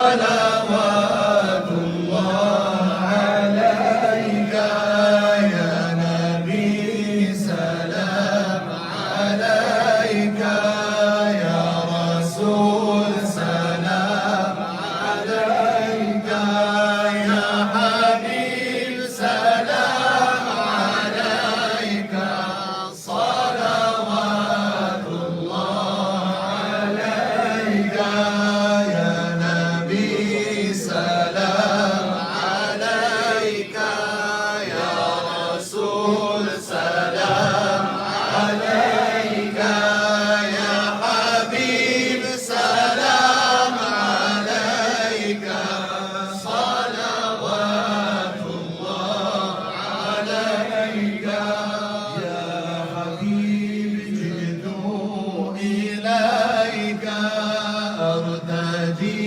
صلوات الله عليك يا نبي سلام عليك يا رسول سلام عليك يا حبيب سلام عليك صلوات الله عليك يا نبي سلام عليك يا رسول سلام عليك يا حبيب سلام عليك صلوات الله عليك يا حبيب جئت إليك أرتجي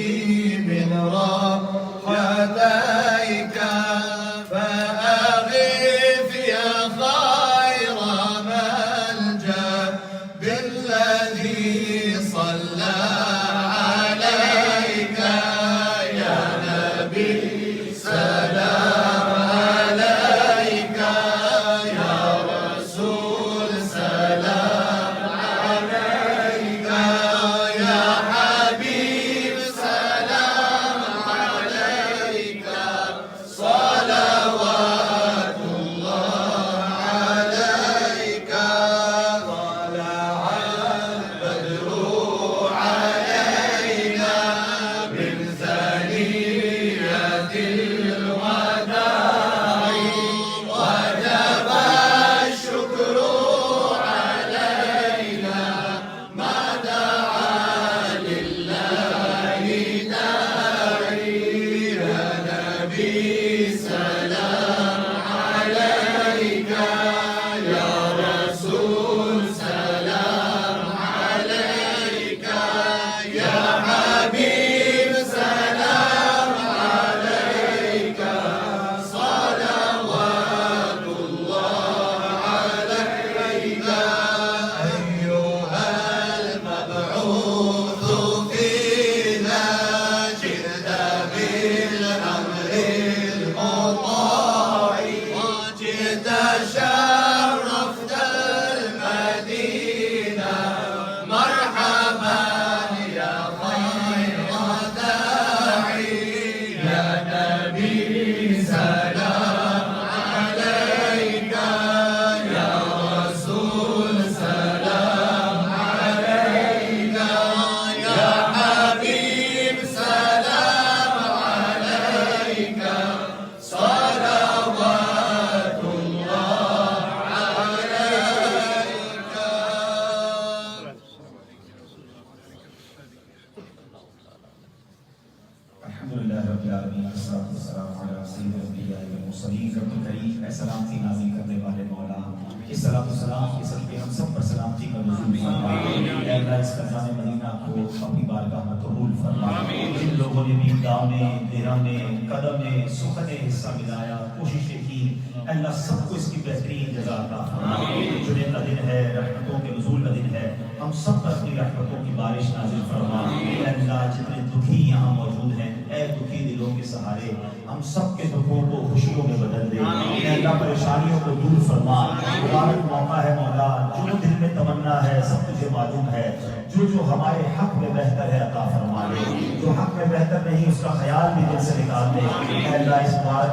من رحمتيك فأغث يا خير ملجأ بالذي صلى عليك يا نبي سلام عليك يا رسول سلام عليك يا حبيب سلام عليك صلوات الله عليك طلع البدر علينا من ثنية الوداع وجب الشكر علينا ما دعا لله داعي يا نبي سلام عليك يا رسول سلام عليك يا حبيب سلام عليك صلوات الله عليك أيها المبعوث فينا جئت بالأمر المطاع وجئت شرفت المدينة مرحبا يا خير داعي يا نبي سلام عليك يا رسول سلام عليك يا حبيب سلام عليك صلوات الله عليك. अल्हम्दुलिल्लाह रब्बिल आलमीन अस्सलातु वस्सलामु अला सय्यिदिल अंबिया वल मुरसलीन रब्बुल करीम ऐ सलामती नाज़िल करने वाले मौला इस सलातो सलाम के सदक़े हम सब पर सलामती का नुज़ूल फरमा। ऐ अल्लाह इस खज़ाने मदीना को अपनी बारगाह में कबूल फरमा। जिन लोगों ने भी गाँव में देरा में कदम में सुख ने हिस्सा मिलाया कोशिशें की अल्लाह सबको इसकी बेहतरीन जज़ा अता फरमा। जुमे का दिन है रहमतों के नुज़ूल का दिन है हम सब पर अपनी रहमतों की बारिश नाज़िल फरमा। ऐ अल्लाह जितने दुखी यहाँ मौजूद हैं ऐ दुखी दिलों के सहारे हम सब के दुखों को खुशियों में बदल दे। ऐ अल्लाह परेशानियों को दूर फरमा। मुबारक मौका है मौला जो दिल में तमन्ना है सब तुझे मालूम है जो जो हमारे हक में बेहतर है अता फरमा दे। जो हक में बेहतर नहीं उसका ख्याल भी दिल से निकाल दे। ऐ अल्लाह इस बात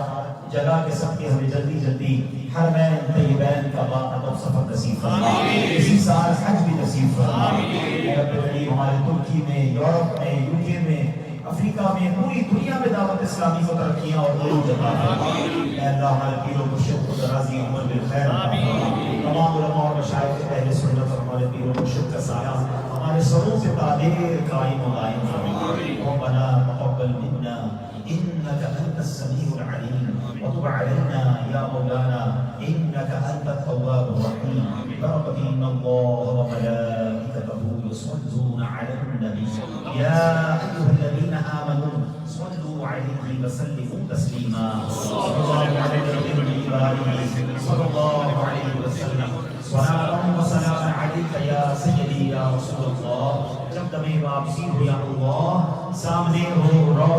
जगह के सबके हमें जल्दी जल्दी हरमैन तय्यबैन का बाक़दर सफर नसीब फरमा। इसी साल हज भी नसीब फरमा। ऐ रब्बे करीम हमारे तुर्की में यूरोप में यूके में अफ्रीका में पूरी दुनिया में दावत इस्लामी को तरक्कियां और उरूज अता फरमा। ऐ अल्लाह हमारे पीरों मुर्शिद को दराज़ी उम्र बिल खैर अता फरमा। तमाम उलमा और मशाइख अहले सुन्नत और हमारे पीरों मुर्शिद का साया हमारे सरों पे ताबीर कायम व दायम फरमा। रब्बना तक़ब्बल मिन्ना इन्नका अंतस समीउल अलीम व तुब अलैना या मौलाना इन्नका अंतत तव्वाबुर रहीम। بركة إن الله وملائكته يصلون على النبي يا أيها الذين آمنوا صلوا عليه وسلموا تسليما. صلى الله عليه وسلم صلاة وسلاما عليك يا سيدي يا رسول الله. जब तमें वापसी हो या अल्लाह सामने हो रो